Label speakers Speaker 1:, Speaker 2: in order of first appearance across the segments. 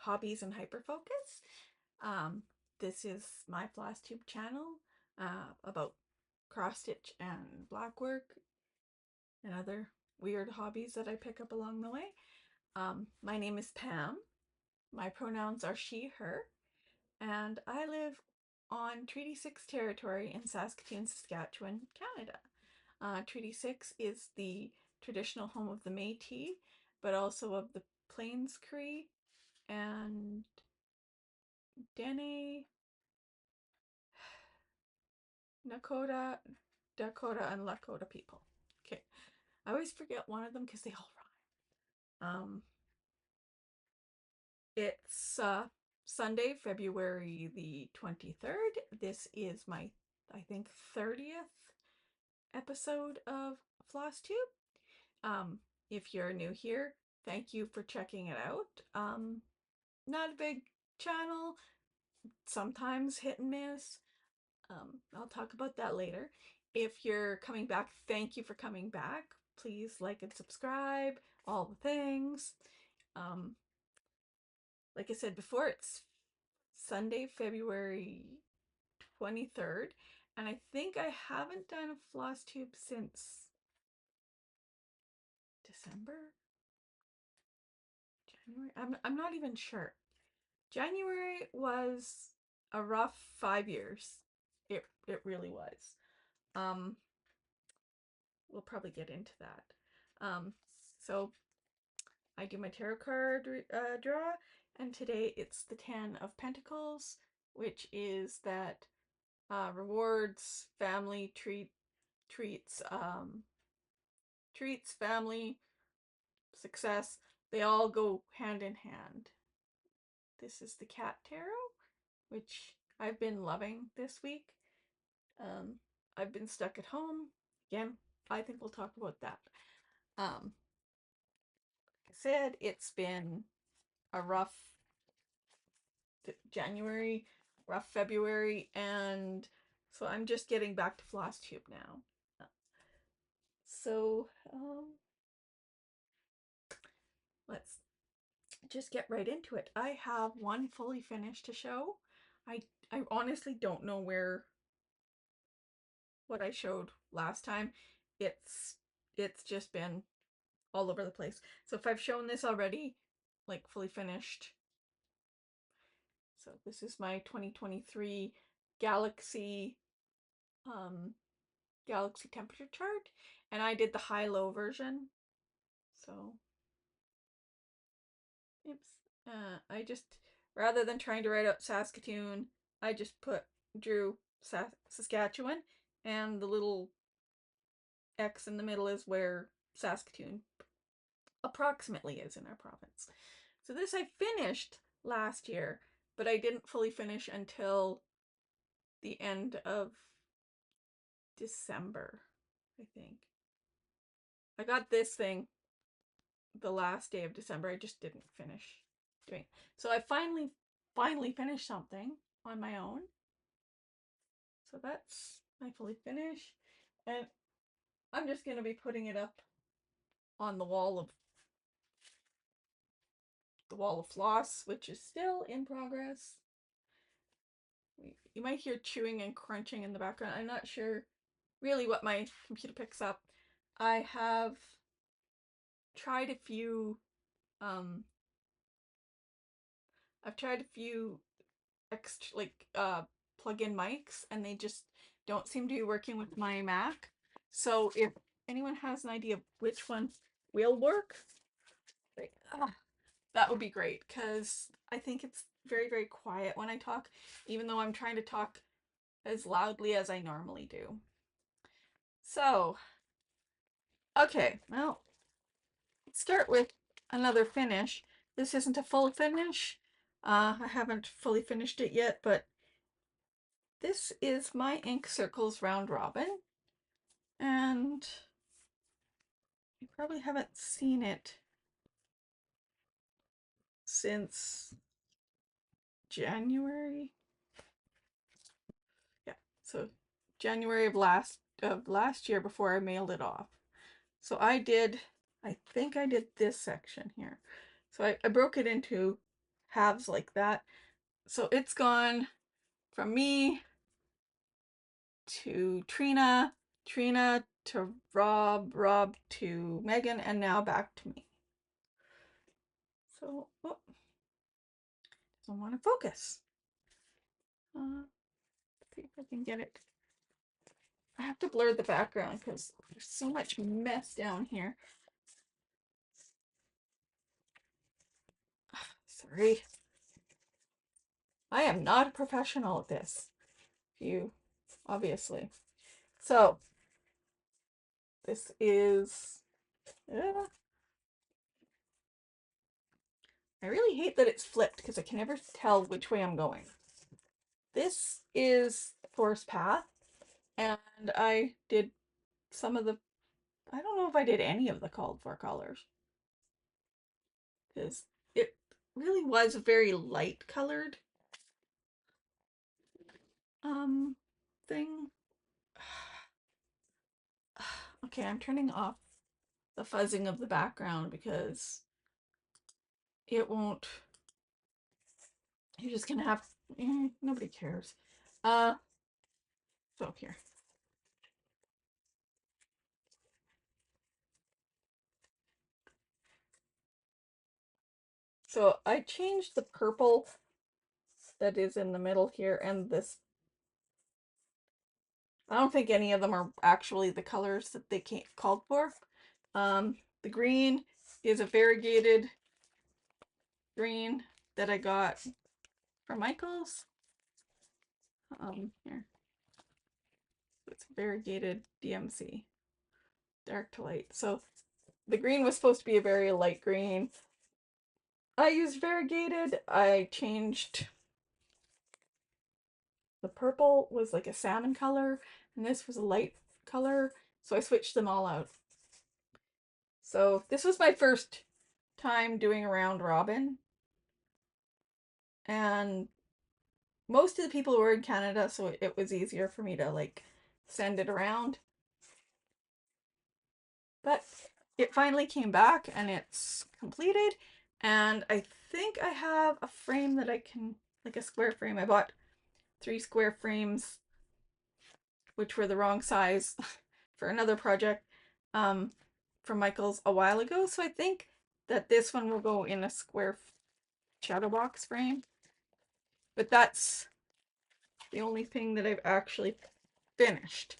Speaker 1: hobbies and hyperfocus. This is my Flosstube channel about cross stitch and blackwork and other weird hobbies that I pick up along the way. My name is Pam. My pronouns are she, her, and I live on Treaty 6 territory in Saskatoon, Saskatchewan, Canada. Treaty 6 is the traditional home of the Métis, but also of the Plains Cree and Dene, Nakota, Dakota, and Lakota people. Okay, I always forget one of them because they all rhyme. It's Sunday, February the 23rd. This is my, I think, 30th episode of Flosstube. If you're new here, thank you for checking it out. Not a big channel, sometimes hit and miss. I'll talk about that later. If you're coming back, thank you for coming back. Please like and subscribe, all the things. Like I said before, it's Sunday, February 23rd, and I think I haven't done a Flosstube since December? January? I'm not even sure. January was a rough 5 years. It really was. We'll probably get into that. So I do my tarot card draw, and today it's the 10 of Pentacles, which is that rewards, family, treats, family, success, they all go hand in hand. This is the Cat Tarot, which I've been loving this week. I've been stuck at home. Again, I think we'll talk about that. Like I said, it's been a rough January, rough February, and so I'm just getting back to Flosstube now. So let's just get right into it. I have one fully finished to show. I honestly don't know what I showed last time. It's just been all over the place. So if I've shown this already, like fully finished. So this is my 2023 Galaxy Galaxy temperature chart, and I did the high-low version. So oops. I just, rather than trying to write out Saskatoon, I just drew Saskatchewan, and the little X in the middle is where Saskatoon approximately is in our province. So this I finished last year, but I didn't fully finish until the end of December, I think. I got this thing the last day of December. I just didn't finish doing it. So I finally finished something on my own. So that's my fully finished. And I'm just going to be putting it up on the wall of floss, which is still in progress. You might hear chewing and crunching in the background. I'm not sure really what my computer picks up. I have tried a few extra plug-in mics, and they just don't seem to be working with my Mac. So if anyone has an idea of which one will work, that would be great, because I think it's very, very quiet when I talk, even though I'm trying to talk as loudly as I normally do. So, okay, well, let's start with another finish. This isn't a full finish. I haven't fully finished it yet, but this is my Ink Circles Round Robin, and you probably haven't seen it since January. Yeah, so January of last year, before I mailed it off. So I think I did this section here. So I broke it into halves like that. So it's gone from me to Trina, Trina to Rob, Rob to Megan, and now back to me. So, oh, don't want to focus. See if I can get it. I have to blur the background because there's so much mess down here. Sorry. I am not a professional at this. You, obviously. So, this is... I really hate that it's flipped because I can never tell which way I'm going. This is Forest Path, and I did some of the... I don't know if I did any of the called for colors. Because it really was very light colored thing. Okay, I'm turning off the fuzzing of the background because it won't... You're just gonna have... nobody cares. So here. So I changed the purple that is in the middle here, and this... I don't think any of them are actually the colors that they called for. The green is a variegated green that I got from Michaels. Here. It's variegated DMC, dark to light. So the green was supposed to be a very light green. I used variegated. I changed... The purple was like a salmon color, and this was a light color, so I switched them all out. So this was my first time doing a round robin, and most of the people were in Canada, so it was easier for me to like send it around. But it finally came back and it's completed, and I think I have a frame that I can, like a square frame. I bought 3 square frames, which were the wrong size for another project from Michaels a while ago, so I think that this one will go in a square shadow box frame. But that's the only thing that I've actually finished.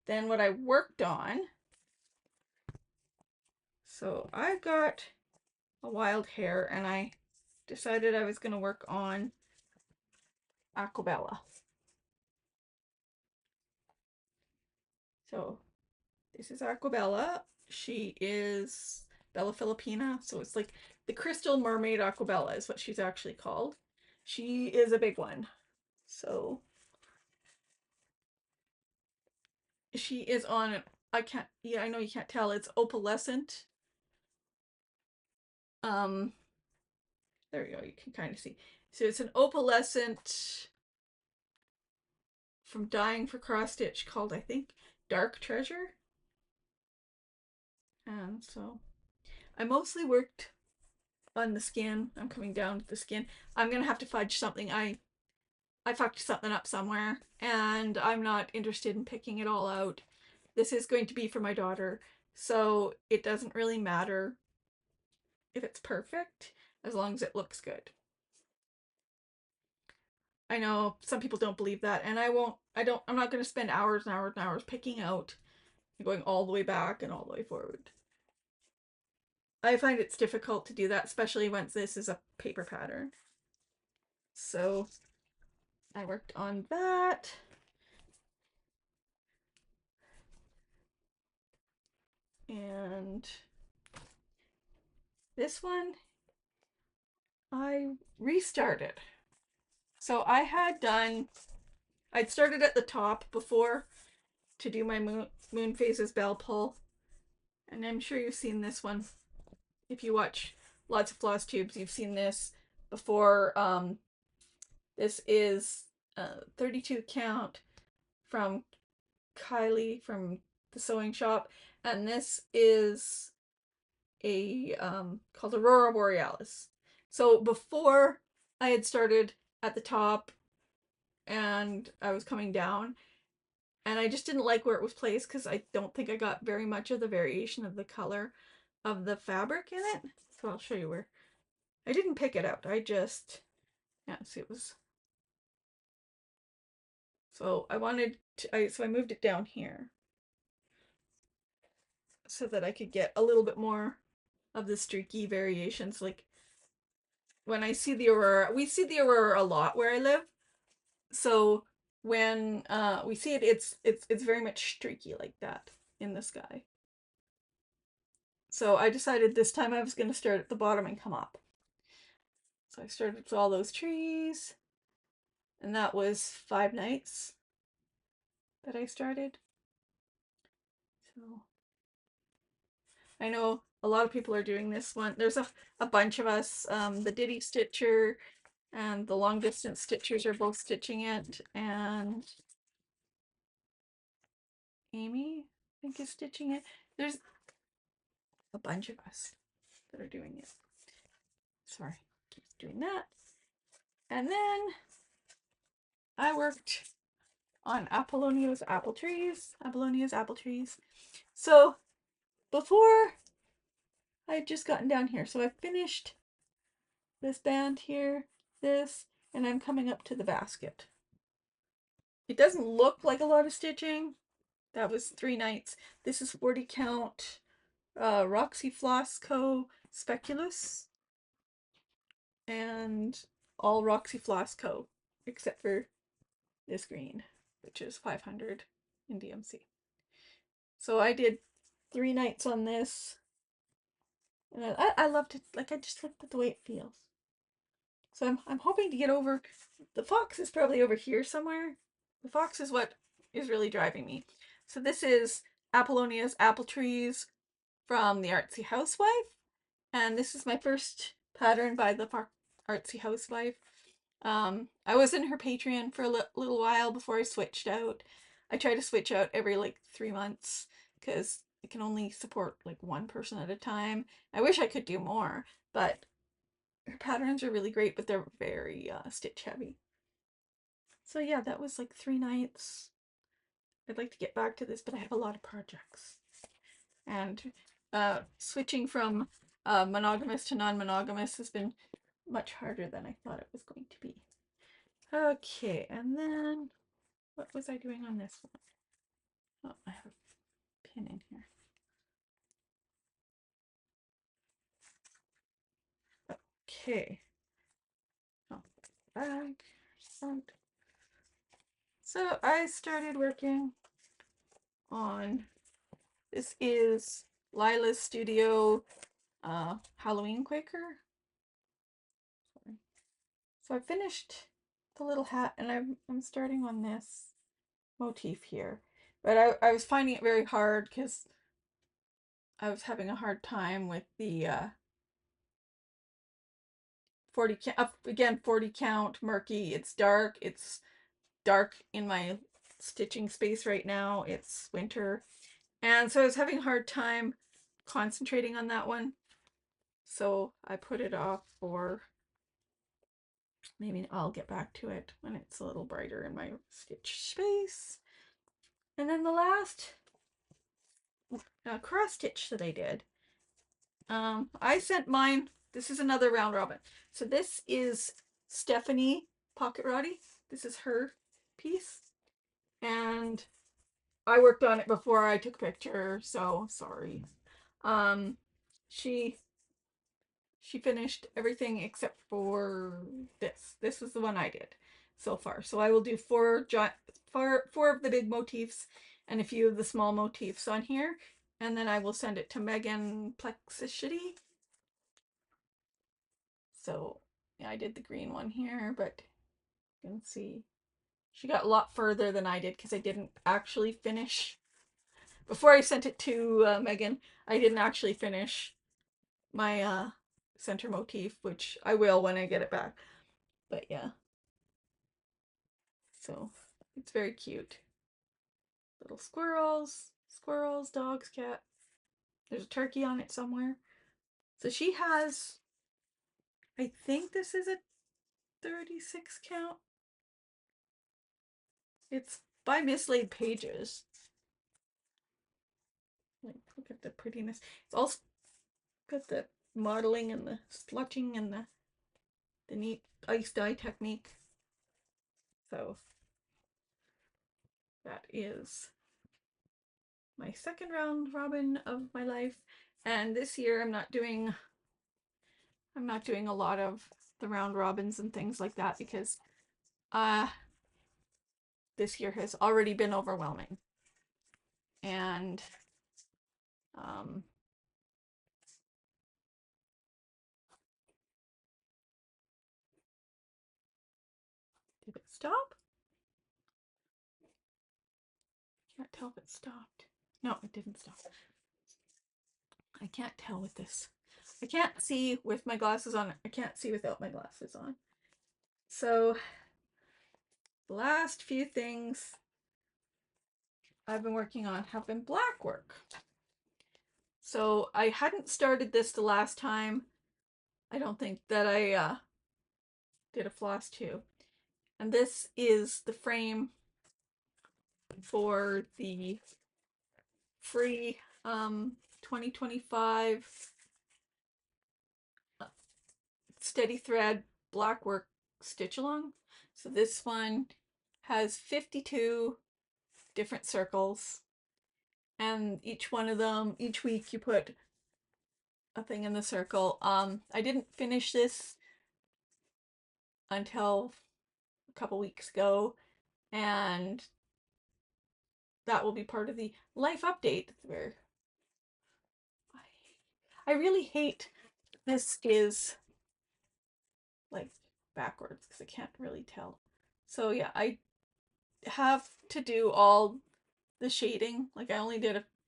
Speaker 1: Then what I worked on, so I got a wild hair and I decided I was going to work on Aquabella. So this is Aquabella. She is Bella Filipina, so it's like the Crystal Mermaid Aquabella is what she's actually called. She is a big one. So she is on, I can't, yeah, I know you can't tell, it's opalescent. There you go, you can kind of see. So it's an opalescent from Dying for Cross Stitch called, I think, Dark Treasure. And so I mostly worked on the skin. I'm coming down to the skin. I'm gonna have to fudge something. I fucked something up somewhere, and I'm not interested in picking it all out. This is going to be for my daughter, so it doesn't really matter if it's perfect as long as it looks good. I know some people don't believe that, and I'm not going to spend hours and hours and hours picking out and going all the way back and all the way forward. I find it's difficult to do that, especially once this is a paper pattern. So I worked on that. And this one I restarted. So I'd started at the top before to do my moon phases bell pull, and I'm sure you've seen this one. If you watch lots of Flosstubes, you've seen this before. This is 32 count from Kylie from the sewing shop, and this is a called Aurora Borealis. So before I had started at the top and I was coming down, and I just didn't like where it was placed because I don't think I got very much of the variation of the color of the fabric in it. So I'll show you where. I didn't pick it out. I just, yeah, see it was. So I wanted to, so I moved it down here so that I could get a little bit more of the streaky variations. Like when I see the aurora, we see the aurora a lot where I live. So when we see it, it's very much streaky like that in the sky. So I decided this time I was going to start at the bottom and come up. So I started with all those trees, and that was 5 nights that I started. So I know a lot of people are doing this one. There's a bunch of us. The Diddy Stitcher and the Long Distance Stitchers are both stitching it, and Amy, I think, is stitching it. There's a bunch of us that are doing it. Sorry, keep doing that. And then I worked on Apollonia's apple trees. So before I had just gotten down here, so I finished this band here, this, and I'm coming up to the basket. It doesn't look like a lot of stitching. That was 3 nights. This is 40 count Roxy Floss Co. Speculus, and all Roxy Floss Co. except for this green, which is 500 in DMC. So I did 3 nights on this, and I loved it. Like, I just loved the way it feels. So I'm hoping to get over. The fox is probably over here somewhere. The fox is what is really driving me. So this is Apollonia's apple trees from the Artsy Housewife, and this is my first pattern by the Artsy Housewife. I was in her Patreon for a little while before I switched out. I try to switch out every like 3 months because I can only support like one person at a time. I wish I could do more, but her patterns are really great, but they're very stitch heavy. So yeah, that was like 3 nights. I'd like to get back to this, but I have a lot of projects. And switching from monogamous to non-monogamous has been much harder than I thought it was going to be. Okay, and then what was I doing on this one? Oh, I have a pin in here. Okay. Oh, back. Front. So I started working on, this is Lila's Studio Halloween Quaker. Sorry. So I finished the little hat, and I'm starting on this motif here. But I was finding it very hard because I was having a hard time with the 40 count, again, 40 count, murky. It's dark in my stitching space right now. It's winter, and so I was having a hard time concentrating on that one, so I put it off for, maybe I'll get back to it when it's a little brighter in my stitch space. And then the last cross stitch that I did, I sent mine. This is another round robin. So this is Stephanie Pocket Roddy. This is her piece, and I worked on it before I took a picture, so sorry. She finished everything except for this. This is the one I did so far. So I will do four of the big motifs and a few of the small motifs on here, and then I will send it to Megan Plexicity. So yeah, I did the green one here, but you can see she got a lot further than I did because I didn't actually finish. Before I sent it to Megan, I didn't actually finish my center motif, which I will when I get it back. But yeah, so it's very cute. Little squirrels, dogs, cat. There's a turkey on it somewhere. So she has, I think this is a 36 count. It's by Mislaid Pages. Like, look at the prettiness. It's also got the modeling and the splotching and the neat ice dye technique. So that is my second round robin of my life. And this year I'm not doing a lot of the round robins and things like that because this year has already been overwhelming. And did it stop? Can't tell if it stopped. No, it didn't stop. I can't tell with this. I can't see with my glasses on. I can't see without my glasses on. So the last few things I've been working on have been black work. So I hadn't started this the last time. I don't think that I did a Flosstube. And this is the frame for the free 2025 steady thread black work stitch along. So this one has 52 different circles, and each one of them, each week you put a thing in the circle. I didn't finish this until a couple weeks ago, and that will be part of the life update where I really hate this is like backwards because I can't really tell. So yeah, I have to do all the shading. Like I only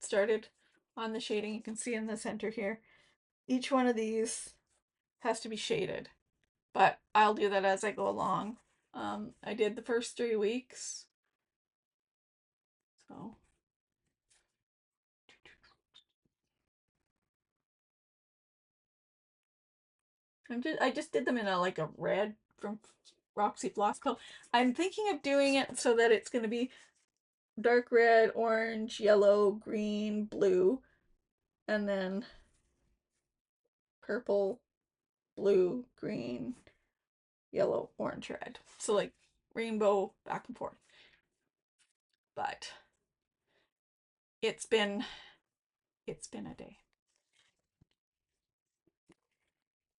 Speaker 1: started on the shading. You can see in the center here. Each one of these has to be shaded, but I'll do that as I go along. I did the first 3 weeks. So I just did them in a red from Roxy Flossco. I'm thinking of doing it so that it's going to be dark red, orange, yellow, green, blue, and then purple, blue, green, yellow, orange, red. So like rainbow back and forth. But it's been a day.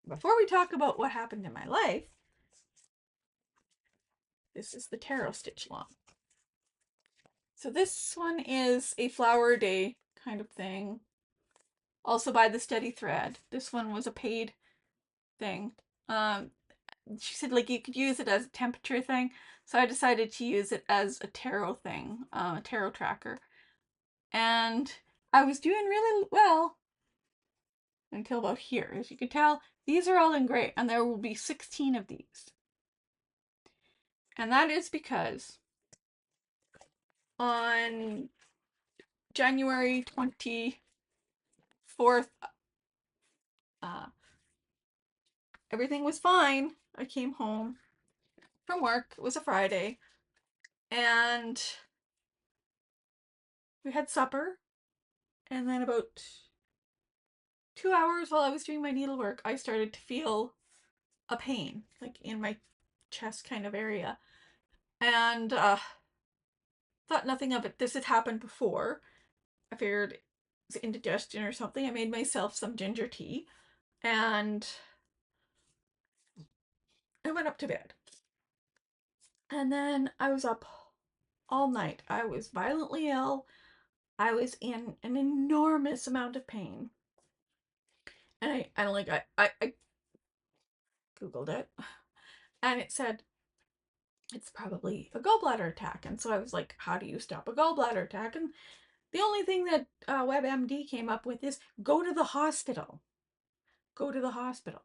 Speaker 1: Before we talk about what happened in my life, this is the tarot stitch along. So this one is a flower day kind of thing. Also by the Steady Thread. This one was a paid thing. She said like you could use it as a temperature thing, so I decided to use it as a tarot thing, a tarot tracker. And I was doing really well until about here. As you can tell, these are all in gray, and there will be 16 of these. And that is because on January 24th, everything was fine. I came home from work. It was a Friday. And we had supper. And then about 2 hours while I was doing my needlework, I started to feel a pain, like in my chest kind of area. And thought nothing of it. This had happened before. I figured it was indigestion or something. I made myself some ginger tea and I went up to bed. And then I was up all night. I was violently ill. I was in an enormous amount of pain. And I Googled it and it said it's probably a gallbladder attack. And so I was like, how do you stop a gallbladder attack? And the only thing that WebMD came up with is go to the hospital. Go to the hospital.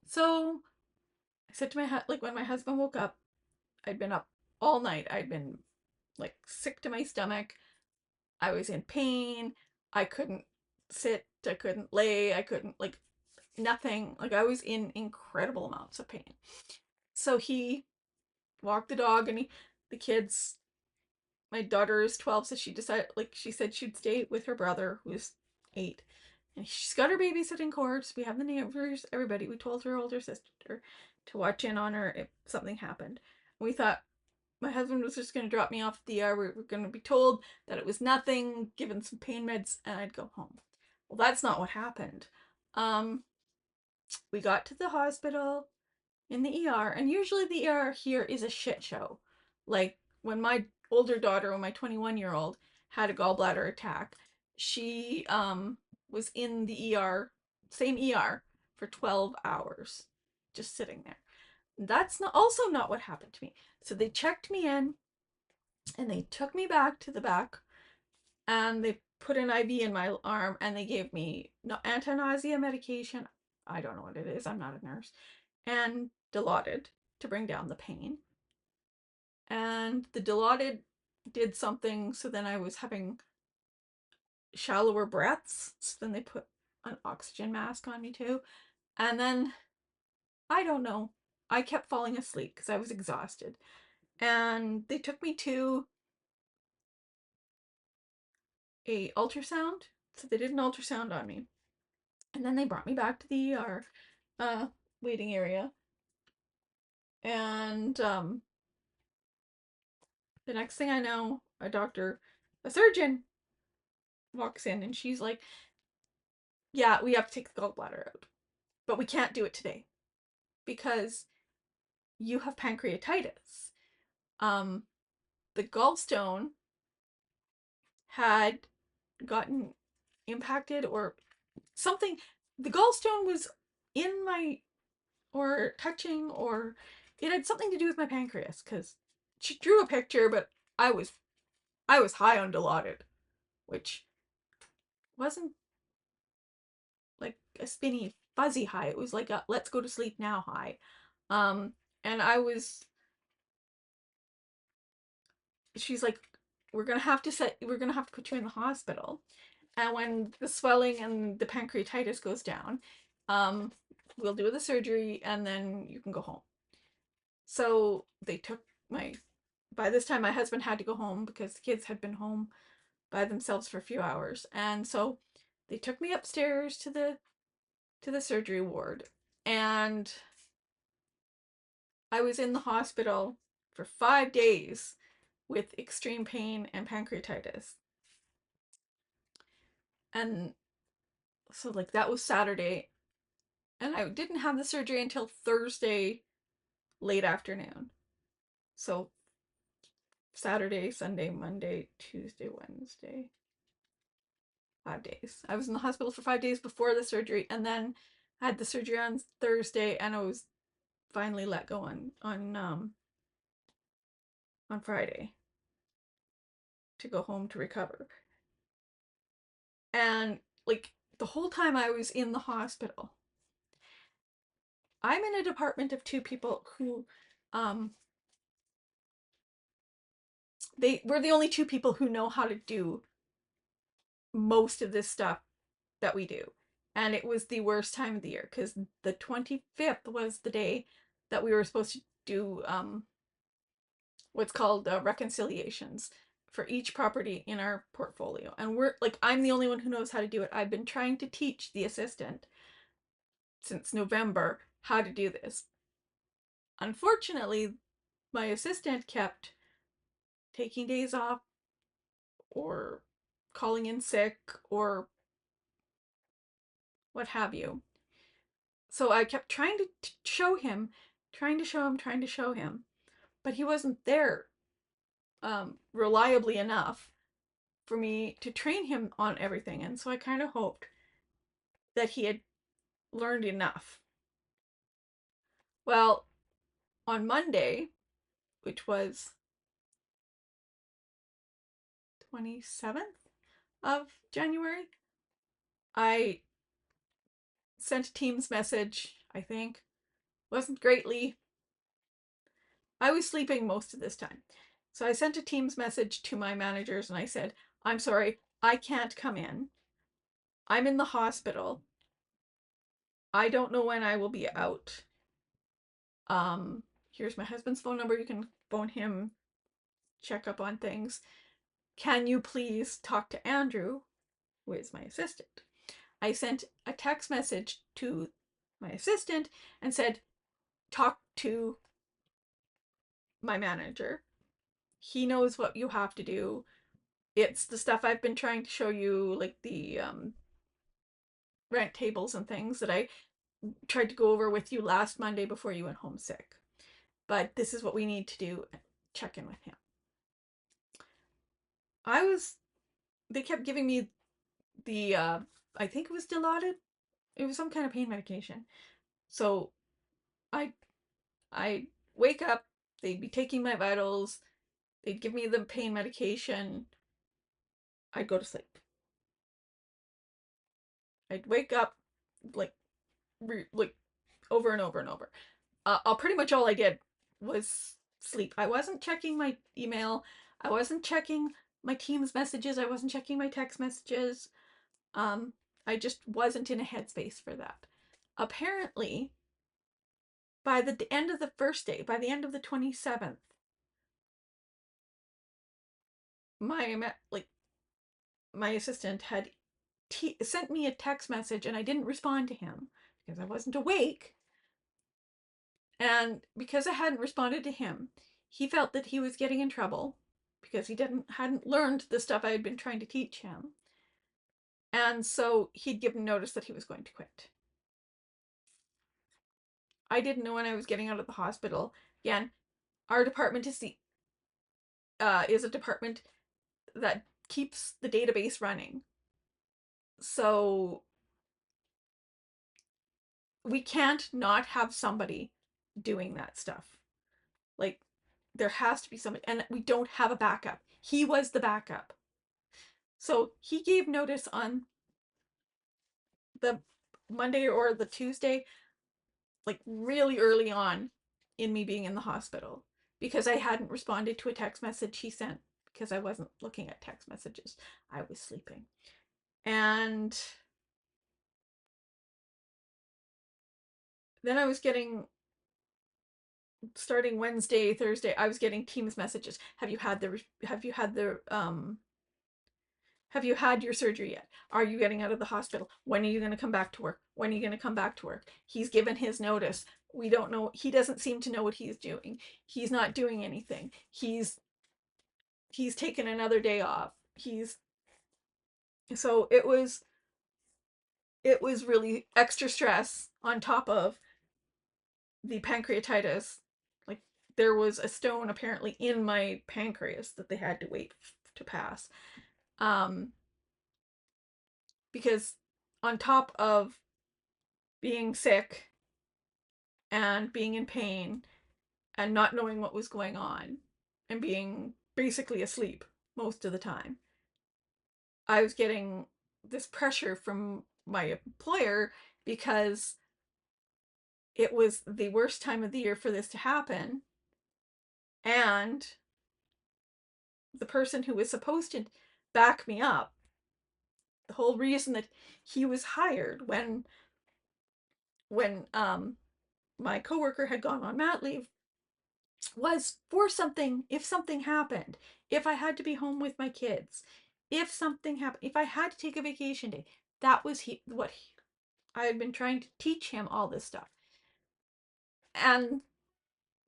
Speaker 1: So I said to my like when my husband woke up, I'd been up all night. I'd been like sick to my stomach. I was in pain. I couldn't sit. I couldn't lay. I couldn't like nothing. Like, I was in incredible amounts of pain. So he walked the dog, and the kids, my daughter is 12, so she decided, like, she said she'd stay with her brother, who's 8. And she's got her babysitting course. We have the neighbors, everybody. We told her older sister to watch in on her if something happened. We thought my husband was just going to drop me off at the ER. We were going to be told that it was nothing, given some pain meds, and I'd go home. Well, that's not what happened. We got to the hospital in the ER, and usually the ER here is a shit show. Like, when my older daughter, when my 21-year-old had a gallbladder attack, she was in the ER, same ER, for 12 hours, just sitting there. That's not what happened to me. So they checked me in, and they took me back to the back, and they put an IV in my arm, and they gave me anti-nausea medication. I don't know what it is. I'm not a nurse. And Dilaudid to bring down the pain. And the Dilaudid did something, so then I was having shallower breaths. So then they put an oxygen mask on me too. And then, I don't know, I kept falling asleep because I was exhausted. And they took me to a ultrasound. So they did an ultrasound on me. And then they brought me back to the ER waiting area. And the next thing I know, a surgeon walks in, and she's like, yeah, we have to take the gallbladder out, but we can't do it today because you have pancreatitis. Um, the gallstone had gotten impacted or something. The gallstone was in my, or touching, or it had something to do with my pancreas, because she drew a picture, but I was high on Dilaudid, which wasn't like a spinny fuzzy high. It was like a let's go to sleep now high. And she's like, we're gonna have to put you in the hospital. And when the swelling and the pancreatitis goes down, we'll do the surgery and then you can go home. So they took by this time my husband had to go home because the kids had been home by themselves for a few hours. And so they took me upstairs to the surgery ward, and I was in the hospital for 5 days with extreme pain and pancreatitis. And so, like, that was Saturday, and I didn't have the surgery until Thursday late afternoon. So Saturday, Sunday, Monday, Tuesday, Wednesday, 5 days. I was in the hospital for 5 days before the surgery, and then I had the surgery on Thursday, and I was finally let go on Friday to go home to recover. And, like, the whole time I was in the hospital, I'm in a department of 2 people who we're the only 2 people who know how to do most of this stuff that we do. And it was the worst time of the year because the 25th was the day that we were supposed to do what's called reconciliations for each property in our portfolio. And I'm the only one who knows how to do it. I've been trying to teach the assistant since November how to do this. Unfortunately, my assistant kept taking days off or calling in sick or what have you. So I kept trying to show him, trying to show him, but he wasn't there reliably enough for me to train him on everything. And so I kind of hoped that he had learned enough. Well, on Monday, which was 27th of January, I sent a Teams message, I think. Wasn't greatly. I was sleeping most of this time. So I sent a Teams message to my managers and I said, I'm sorry, I can't come in. I'm in the hospital. I don't know when I will be out. Here's my husband's phone number. You can phone him, check up on things. Can you please talk to Andrew, who is my assistant? I sent a text message to my assistant and said, talk to my manager. He knows what you have to do. It's the stuff I've been trying to show you, like the rent tables and things that I tried to go over with you last Monday before you went home sick. But this is what we need to do. Check in with him. They kept giving me the, I think it was Dilaudid. It was some kind of pain medication. So I, I wake up, they'd be taking my vitals, they'd give me the pain medication, I'd go to sleep. I'd wake up, like, like over and over and over. Pretty much all I did was sleep. I wasn't checking my email. I wasn't checking my team's messages. I wasn't checking my text messages. Um, I just wasn't in a headspace for that. Apparently, by the end of the first day, by the end of the 27th, my assistant had sent me a text message and I didn't respond to him because I wasn't awake. And because I hadn't responded to him, he felt that he was getting in trouble because he hadn't learned the stuff I had been trying to teach him. And so he'd given notice that he was going to quit. I didn't know when I was getting out of the hospital. Again, our department is a department that keeps the database running. So we can't not have somebody doing that stuff. Like, there has to be somebody, and we don't have a backup. He was the backup. So he gave notice on the Monday or the Tuesday, like really early on in me being in the hospital, because I hadn't responded to a text message he sent because I wasn't looking at text messages. I was sleeping. And then I was getting, starting Wednesday, Thursday, I was getting Teams messages. Have you had your surgery yet? Are you getting out of the hospital? When are you going to come back to work? When are you going to come back to work? He's given his notice. We don't know. He doesn't seem to know what he's doing. He's not doing anything. He's taken another day off. So it was really extra stress on top of the pancreatitis. Like, there was a stone apparently in my pancreas that they had to wait to pass. Because on top of being sick and being in pain and not knowing what was going on and being basically asleep most of the time, I was getting this pressure from my employer because it was the worst time of the year for this to happen. And the person who was supposed to back me up, the whole reason that he was hired when my coworker had gone on mat leave, was for something, if something happened, if I had to be home with my kids, if something happened, if I had to take a vacation day. That was I had been trying to teach him all this stuff. And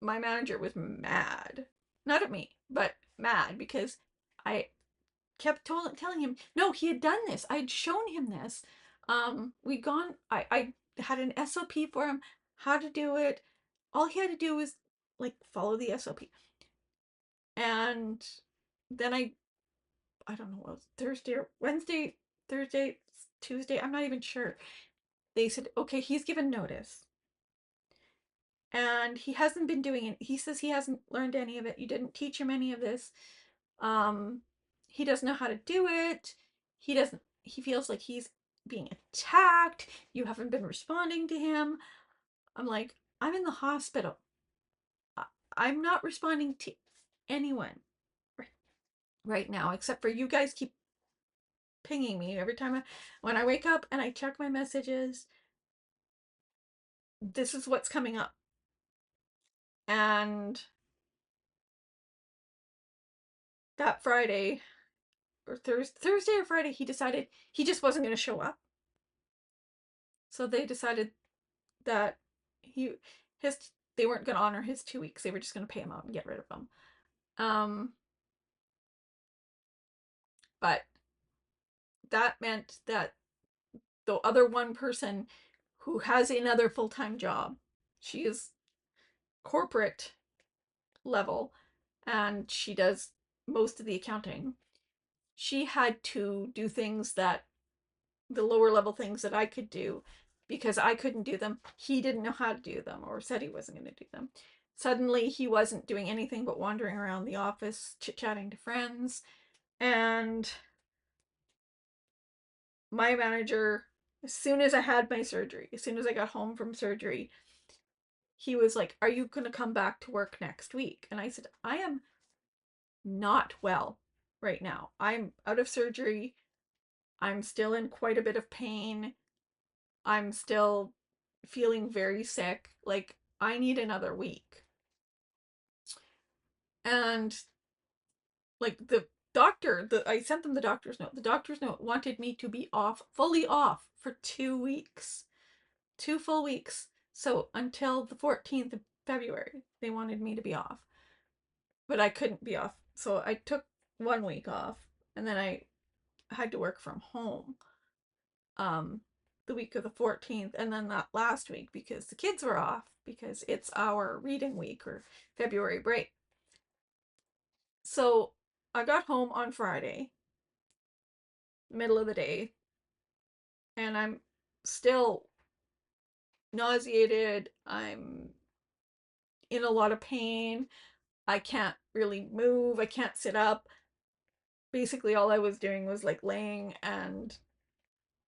Speaker 1: my manager was mad. Not at me, but mad because I kept telling him, no, he had done this. I had shown him this. I had an SOP for him, how to do it. All he had to do was like follow the SOP. And then I don't know what it was, Thursday or Wednesday, Thursday, Tuesday, I'm not even sure. They said, okay, he's given notice. And he hasn't been doing it. He says he hasn't learned any of it. You didn't teach him any of this. He doesn't know how to do it. He feels like he's being attacked. You haven't been responding to him. I'm like, I'm in the hospital. I'm not responding to anyone right now, except for you guys keep pinging me every time when I wake up and I check my messages. this is what's coming up. And that Friday, or Thursday or Friday, he decided he just wasn't going to show up. So they decided that he his they weren't going to honor his 2 weeks. They were just going to pay him out and get rid of him. But that meant that the other one person who has another full-time job, she is corporate level and she does most of the accounting. She had to do things that the lower level things that I could do because I couldn't do them. He didn't know how to do them or said he wasn't going to do them. Suddenly, he wasn't doing anything but wandering around the office, chit-chatting to friends. And my manager, as soon as I had my surgery, as soon as I got home from surgery, he was like, "Are you going to come back to work next week?" And I said, "I am not well right now. I'm out of surgery. I'm still in quite a bit of pain. I'm still feeling very sick. Like, I need another week." And like I sent them the doctor's note. The doctor's note wanted me to be off, fully off for 2 weeks, 2 full weeks. So until the 14th of February, they wanted me to be off, but I couldn't be off. So I took 1 week off, and then I had to work from home um the week of the 14th, and then that last week because the kids were off because it's our reading week or February break. So I got home on Friday, middle of the day, and I'm still nauseated. I'm in a lot of pain. I can't really move. I can't sit up. Basically, all I was doing was like laying and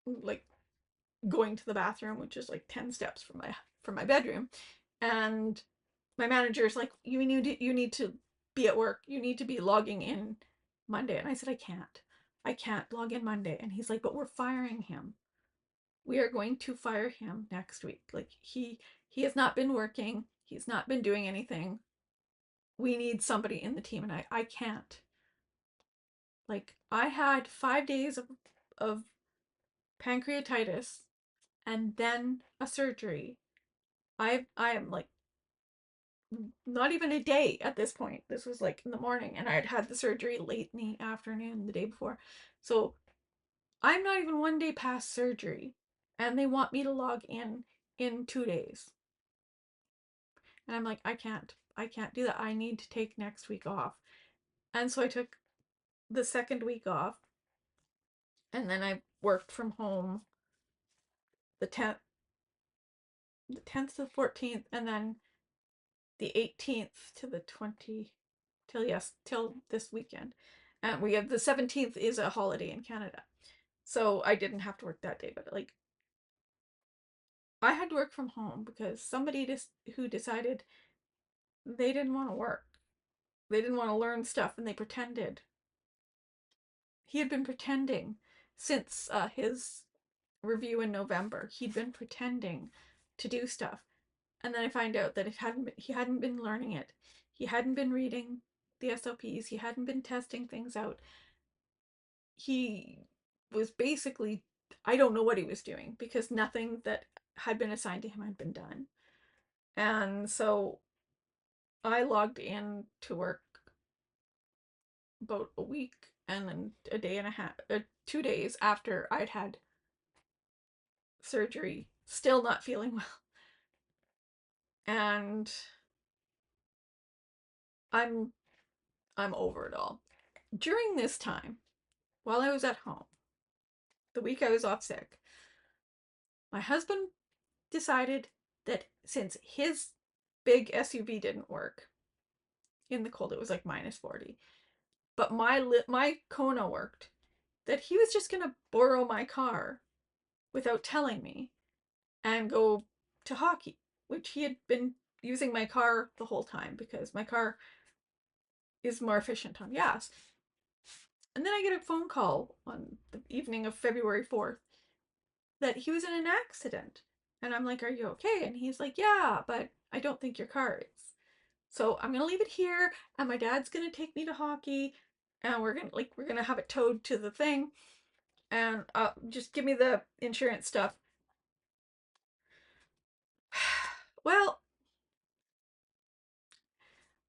Speaker 1: like going to the bathroom, which is like 10 steps from my bedroom. And my manager's like, you need to be at work. You need to be logging in Monday. And I said, I can't log in Monday. And he's like, but we're firing him. We are going to fire him next week. Like, he has not been working. He's not been doing anything. We need somebody in the team. And I can't. Like, I had 5 days of pancreatitis and then a surgery. I am like not even a day at this point. This was like in the morning, and I had the surgery late in the afternoon the day before. So I'm not even 1 day past surgery, and they want me to log in 2 days. And I'm like, I can't do that. I need to take next week off. And so I took the second week off, and then I worked from home the 10th to the 14th, and then the 18th to the 20 till this weekend. And we have the 17th is a holiday in Canada. So I didn't have to work that day, but like I had to work from home because somebody who decided they didn't want to work. They didn't want to learn stuff and they pretended. He had been pretending since his review in November. He'd been pretending to do stuff. And then I find out that he hadn't been learning it. He hadn't been reading the SOPs. He hadn't been testing things out. He was basically, I don't know what he was doing because nothing that had been assigned to him had been done. And so I logged in to work about a week and then a day and a half, 2 days after I'd had surgery, still not feeling well. And I'm I'm over it all. During this time, while I was at home, the week I was off sick, my husband decided that since his big SUV didn't work in the cold, it was like minus 40, but my Kona worked, that he was just going to borrow my car without telling me and go to hockey, which he had been using my car the whole time because my car is more efficient on gas. And then I get a phone call on the evening of February 4th that he was in an accident And I'm like, are you okay? And he's like, yeah, but I don't think your car is. So I'm gonna leave it here, and my dad's gonna take me to hockey, and we're gonna have it towed to the thing, and just give me the insurance stuff. Well,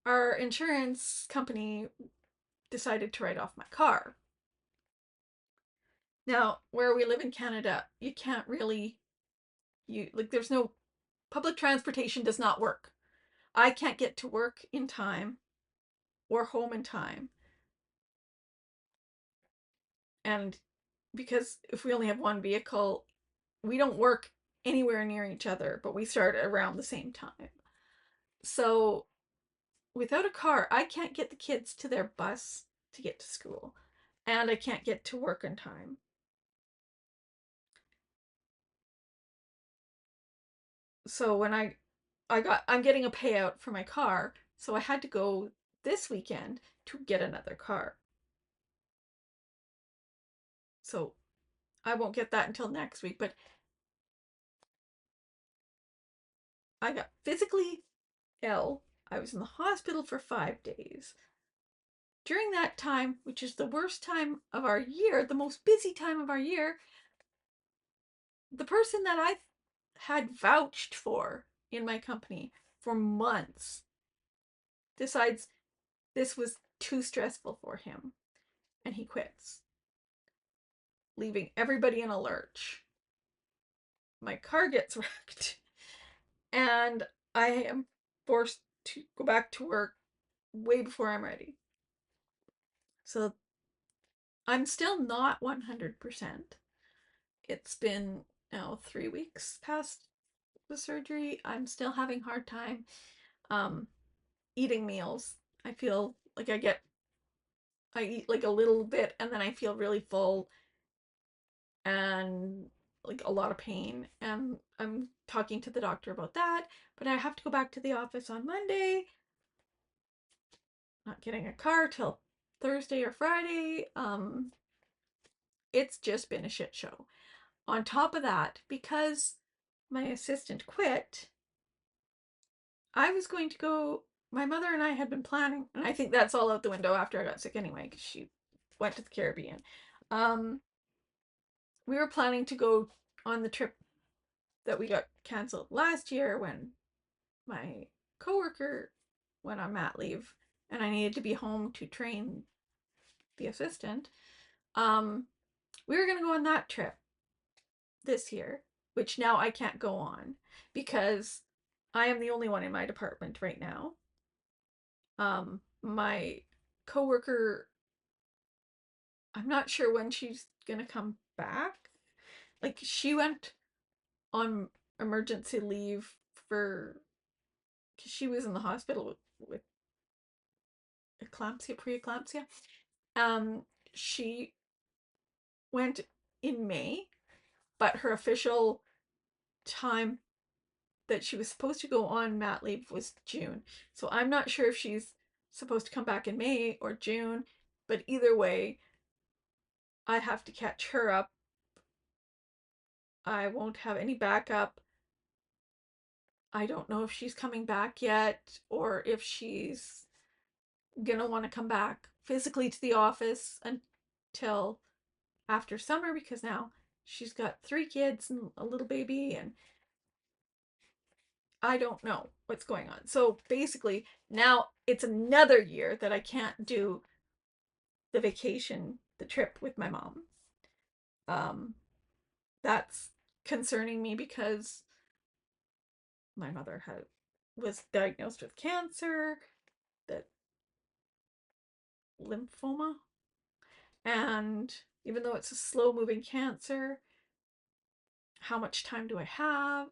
Speaker 1: our insurance company decided to write off my car. Now, where we live in Canada, you can't really there's no public transportation does not work. I can't get to work in time or home in time. And because if we only have one vehicle, we don't work anywhere near each other, but we start around the same time. So without a car, I can't get the kids to their bus to get to school, and I can't get to work in time. So when I'm getting a payout for my car, so I had to go this weekend to get another car. So I won't get that until next week, but I got physically ill. I was in the hospital for 5 days. During that time, which is the worst time of our year, the most busy time of our year, the person that I had vouched for in my company for months decides this was too stressful for him, and he quits, leaving everybody in a lurch. My car gets wrecked, and I am forced to go back to work way before I'm ready. So I'm still not 100%. It's been now 3 weeks past the surgery. I'm still having a hard time um, eating meals. I feel like I eat like a little bit and then I feel really full and like a lot of pain. And I'm talking to the doctor about that, but I have to go back to the office on Monday. Not getting a car till Thursday or Friday. It's just been a shit show. On top of that, because my assistant quit, I was going to go. My mother and I had been planning, and I think that's all out the window after I got sick anyway, because she went to the Caribbean. Um, we were planning to go on the trip that we got canceled last year when my coworker went on mat leave, and I needed to be home to train the assistant. Um, we were going to go on that trip this year, which now I can't go on because I am the only one in my department right now. My coworker, I'm not sure when she's gonna come back. Like she went on emergency leave for because she was in the hospital with eclampsia, preeclampsia. Um, she went in May, but her official time that she was supposed to go on mat leave was June. So I'm not sure if she's supposed to come back in May or June, but either way, I have to catch her up. I won't have any backup. I don't know if she's coming back yet or if she's gonna want to come back physically to the office until after summer because now she's got 3 kids and a little baby and I don't know what's going on. So basically, now it's another year that I can't do the vacation, the trip with my mom. Um, that's concerning me because my mother was diagnosed with cancer, that lymphoma, and even though it's a slow moving cancer, how much time do I have?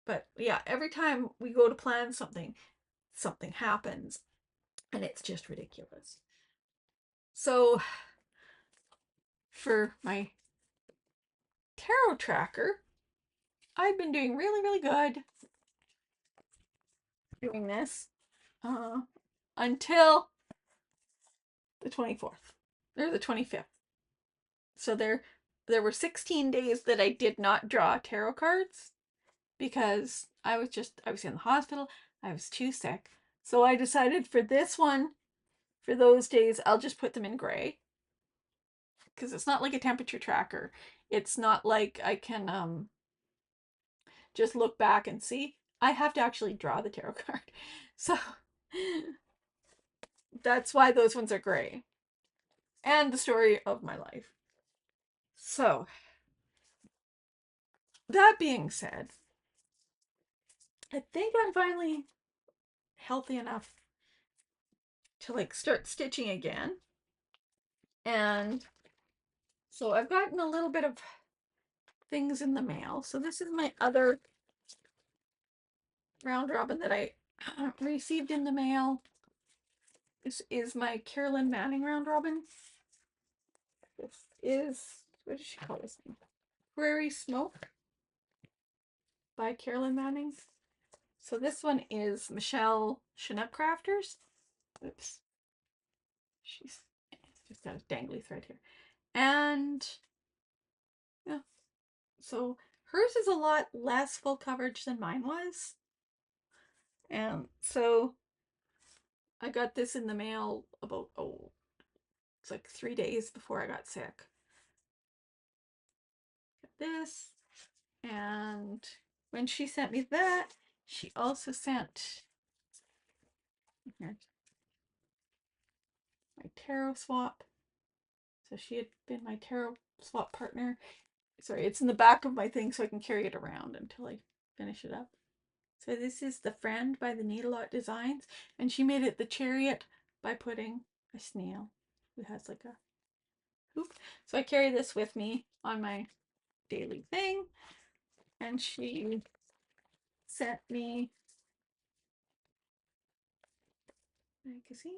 Speaker 1: But yeah, every time we go to plan something, something happens, and it's just ridiculous. So for my tarot tracker, I've been doing really, really good doing this uh, until the 24th or the 25th. So there were 16 days that I did not draw tarot cards because I was in the hospital. I was too sick. So I decided for this one, for those days, I'll just put them in gray because it's not like a temperature tracker. It's not like I can just look back and see. I have to actually draw the tarot card. So that's why those ones are gray. And the story of my life. So, that being said, I think I'm finally healthy enough to like start stitching again. And so I've gotten a little bit of things in the mail. So this is my other round robin that I received in the mail. This is my Carolyn Manning round robin. This is, what does she call this thing? Prairie Smoke by Carolyn Manning. So this one is Michelle Chinook Crafters. Oops. She's just got a dangly thread here. And yeah, so hers is a lot less full coverage than mine was. And so I got this in the mail about, it's like 3 days before I got sick. Got this. And when she sent me that, she also sent here, my tarot swap. So she had been my tarot swap partner. Sorry, it's in the back of my thing so I can carry it around until I finish it up. So this is The Friend by the Needle-Art Designs, and she made it the Chariot by putting a snail who has like a hoop. So I carry this with me on my daily thing, and she sent me a magazine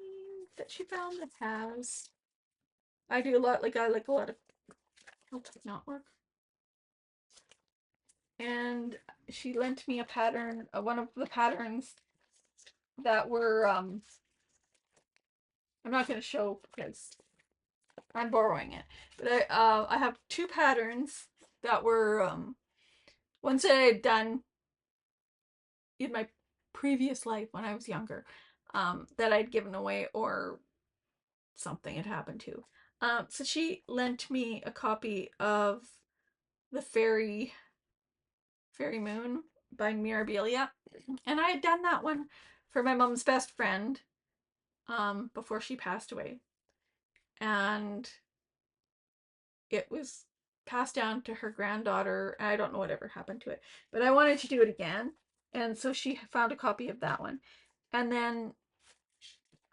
Speaker 1: that she found that has, I do a lot, like I like a lot of Celtic knotwork. And she lent me a pattern, one of the patterns that were, I'm not going to show because I'm borrowing it, but I have 2 patterns that were ones that I had done in my previous life when I was younger, that I'd given away or something had happened to. So she lent me a copy of the Fairy Moon by Mirabilia, and I had done that one for my mom's best friend before she passed away, and it was passed down to her granddaughter. I don't know whatever happened to it, but I wanted to do it again, and so she found a copy of that one. And then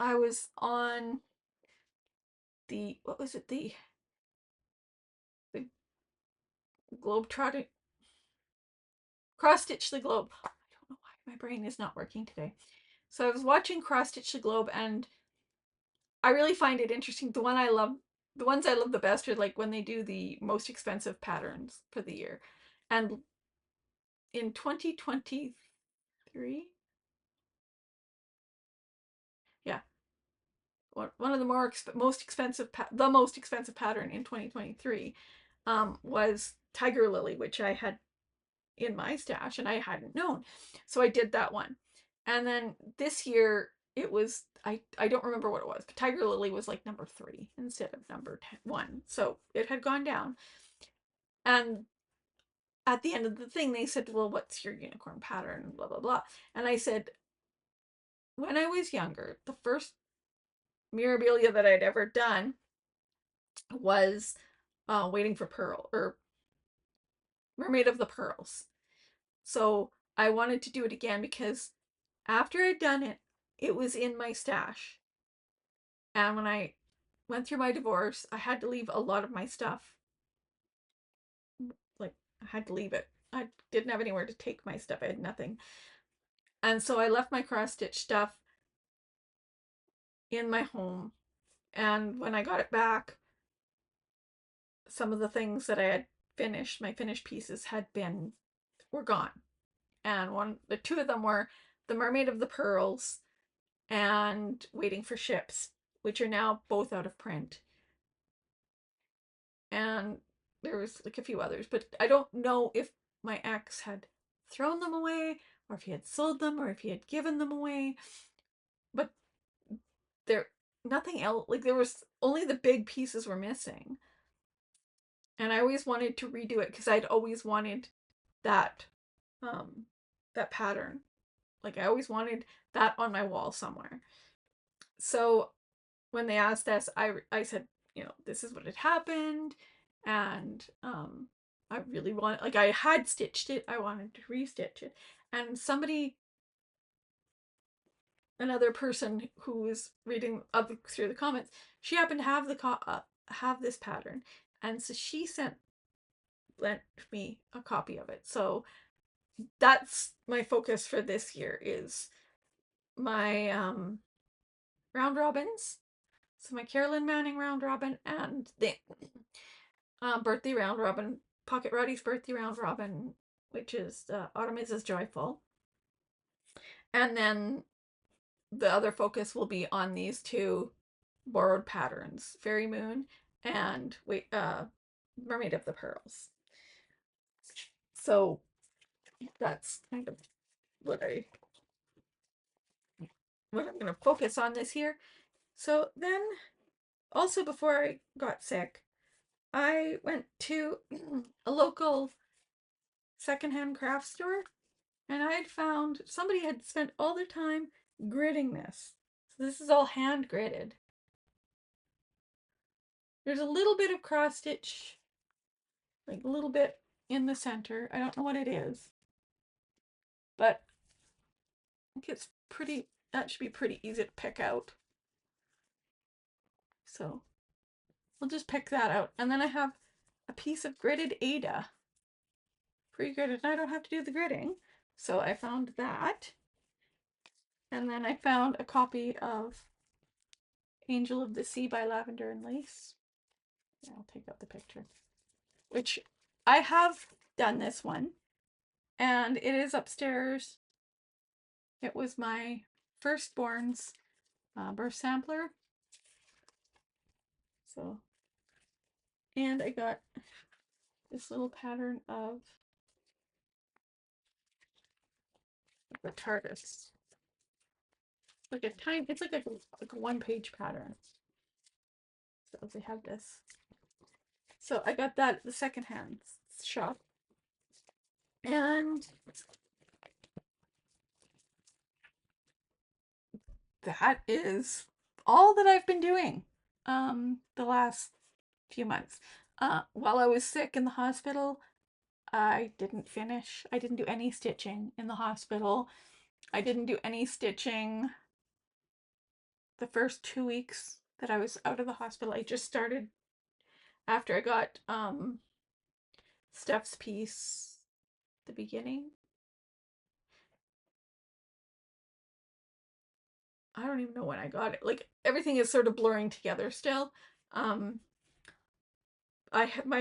Speaker 1: I was on the, what was it, the Globetrotting, Cross Stitch the Globe. I don't know why my brain is not working today. So I was watching Cross Stitch the Globe, and I really find it interesting. The ones I love the best are like when they do the most expensive patterns for the year. And in 2023, yeah, one of the most expensive pattern in 2023 was Tiger Lily, which I had in my stash and I hadn't known. So I did that one. And then this year it was, I don't remember what it was, but Tiger Lily was like number 3 instead of number 1. So it had gone down. And at the end of the thing, they said, well, what's your unicorn pattern? Blah, blah, blah. And I said, when I was younger, the first Mirabilia that I'd ever done was Waiting for Pearl, or Mermaid of the Pearls. So I wanted to do it again because after I'd done it, it was in my stash. And when I went through my divorce, I had to leave a lot of my stuff. Like, I had to leave it. I didn't have anywhere to take my stuff. I had nothing. And so I left my cross stitch stuff in my home. And when I got it back, some of the things that I had finished, my finished pieces were gone. And the 2 of them were The Mermaid of the Pearls and Waiting for Ships, which are now both out of print. And there was like a few others, but I don't know if my ex had thrown them away or if he had sold them or if he had given them away. But there, nothing else, like there was only the big pieces were missing. And I always wanted to redo it because I'd always wanted that um that pattern. Like I always wanted that on my wall somewhere. So when they asked us, I said, this is what had happened, and I really want, like, I had stitched it, I wanted to restitch it, and another person who was reading up through the comments, she happened to have have this pattern, and so she lent me a copy of it. So that's my focus for this year is my round robins. So my Carolyn Manning round robin and the birthday round robin, Pocket Roddy's birthday round robin, which is Autumn is as Joyful. And then the other focus will be on these two borrowed patterns, Fairy Moon and Mermaid of the Pearls. So that's kind of what I'm going to focus on this year. So then, also before I got sick, I went to a local secondhand craft store, and I had found somebody had spent all their time gridding this. So this is all hand gridded. There's a little bit of cross stitch, like a little bit in the center. I don't know what it is, but I think it's pretty, that should be pretty easy to pick out. So we'll just pick that out. And then I have a piece of gridded Ada, pre-gridded, and I don't have to do the gridding. So I found that. And then I found a copy of Angel of the Sea by Lavender and Lace. Yeah, I'll take out the picture. Which I have done this one, and it is upstairs. It was my firstborn's birth sampler. So, and I got this little pattern of the TARDIS. Like a tiny, it's like a one-page pattern. So they have this. So I got that at the secondhand shop. And that is all that I've been doing the last few months. While I was sick in the hospital, I didn't finish. I didn't do any stitching in the hospital. I didn't do any stitching the first 2 weeks that I was out of the hospital. I just started after I got Steph's piece the beginning. I don't even know when I got it. Like everything is sort of blurring together still. My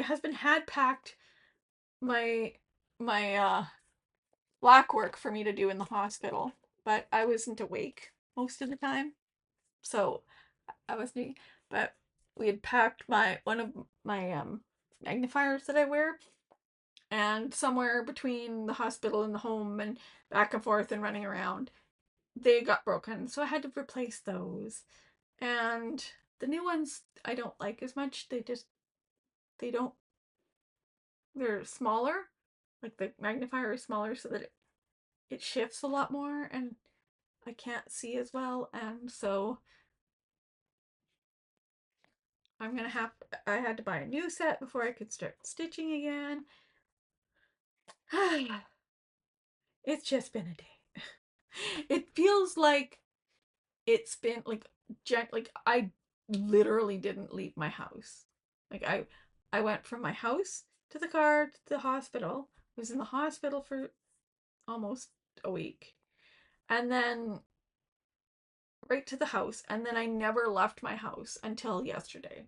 Speaker 1: husband had packed my black work for me to do in the hospital, but I wasn't awake most of the time, so I wasn't. But we had packed one of my magnifiers that I wear, and somewhere between the hospital and the home and back and forth and running around, they got broken, so I had to replace those. And the new ones I don't like as much. They don't, they're smaller. Like the magnifier is smaller so that it shifts a lot more and I can't see as well. And so I had to buy a new set before I could start stitching again. It's just been a day. It feels like it's been like I literally didn't leave my house. Like I went from my house to the car to the hospital. I was in the hospital for almost a week. And then right to the house, and then I never left my house until yesterday.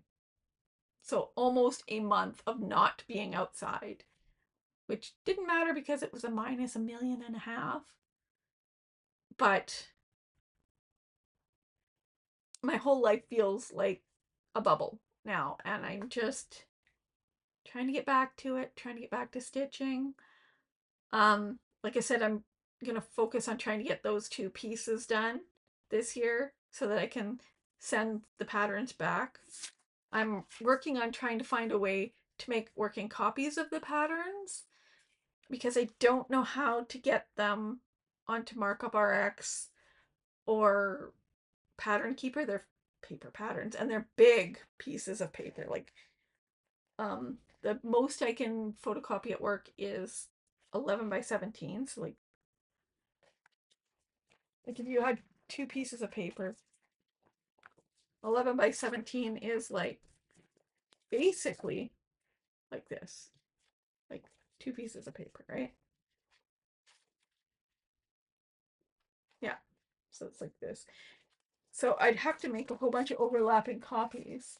Speaker 1: So almost a month of not being outside, which didn't matter because it was a minus a million and a half. But my whole life feels like a bubble now, and I'm just trying to get back to it, trying to get back to stitching. Like I said, I'm gonna focus on trying to get those 2 pieces done this year so that I can send the patterns back. I'm working on trying to find a way to make working copies of the patterns because I don't know how to get them onto Markup RX or Pattern Keeper. They're paper patterns and they're big pieces of paper. Like the most I can photocopy at work is 11 by 17. So like if you had 2 pieces of paper, 11 by 17 is like basically like this. Like 2 pieces of paper, right? Yeah. So it's like this. So I'd have to make a whole bunch of overlapping copies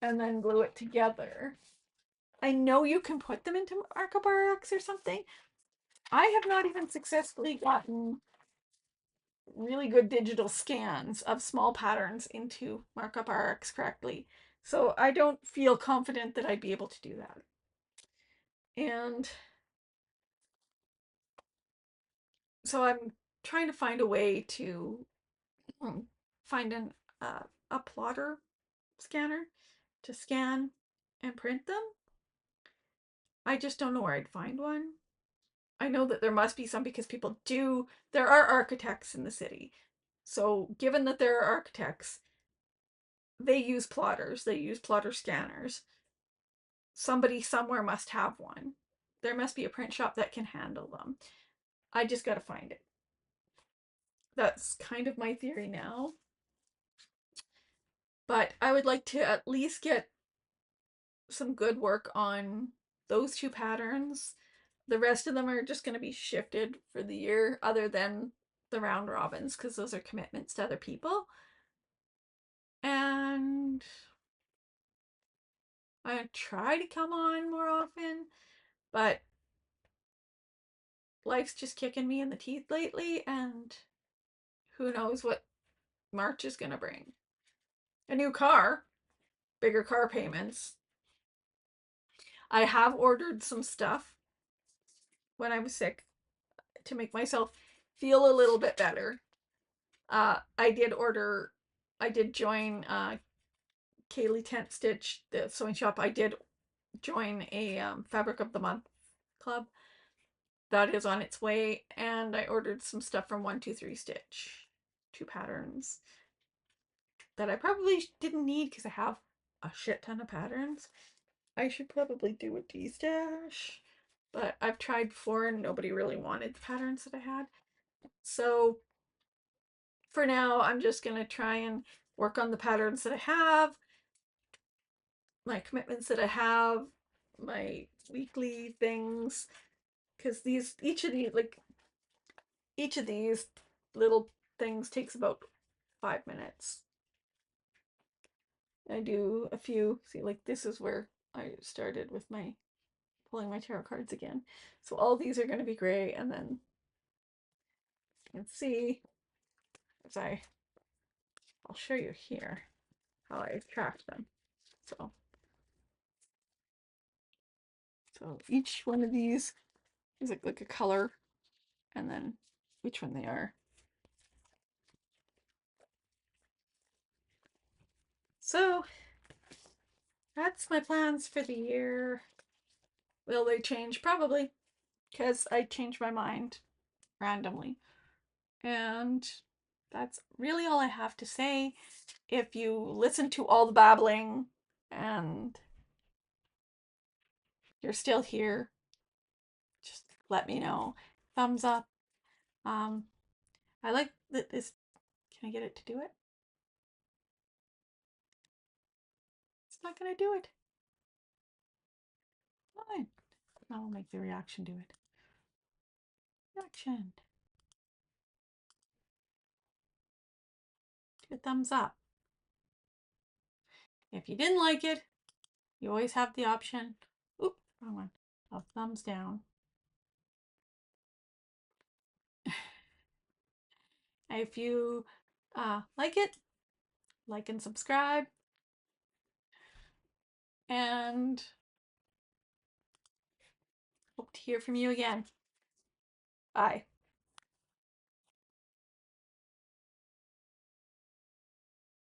Speaker 1: and then glue it together. I know you can put them into Markup RX or something. I have not even successfully gotten really good digital scans of small patterns into Markup RX correctly. So I don't feel confident that I'd be able to do that. And so I'm trying to find a way to find a plotter scanner to scan and print them. I just don't know where I'd find one. I know that there must be some because people do. There are architects in the city. So, given that there are architects, they use plotters, they use plotter scanners. Somebody somewhere must have one. There must be a print shop that can handle them. I just got to find it. That's kind of my theory now. But I would like to at least get some good work on those 2 patterns. The rest of them are just going to be shifted for the year, other than the round robins, because those are commitments to other people. And I try to come on more often, but life's just kicking me in the teeth lately, and who knows what March is going to bring. A new car, bigger car payments. I have ordered some stuff when I was sick to make myself feel a little bit better. I did join Kaylee Tent Stitch, the sewing shop. I did join a Fabric of the Month club. That is on its way, and I ordered some stuff from 123 Stitch. 2 patterns that I probably didn't need because I have a shit ton of patterns. I should probably do a D-stash, but I've tried before and nobody really wanted the patterns that I had. So for now, I'm just going to try and work on the patterns that I have, my commitments that I have, my weekly things, because each of these little things takes about 5 minutes. I do a few. See, like this is where I started with my pulling my tarot cards again. So all these are going to be gray, and then you can see as I'll show you here how I tracked them. So each one of these is like a color, and then which one they are. So that's my plans for the year. Will they change? Probably, because I change my mind randomly. And that's really all I have to say. If you listen to all the babbling and you're still here, just let me know. Thumbs up. Um, I like that this. Can I get it to do it? It's not gonna do it. Fine. I'll make the reaction do it. Reaction. Do a thumbs up. If you didn't like it, you always have the option. Oop, wrong one. Of thumbs down. If you like it, like and subscribe. And Hope to hear from you again. Bye.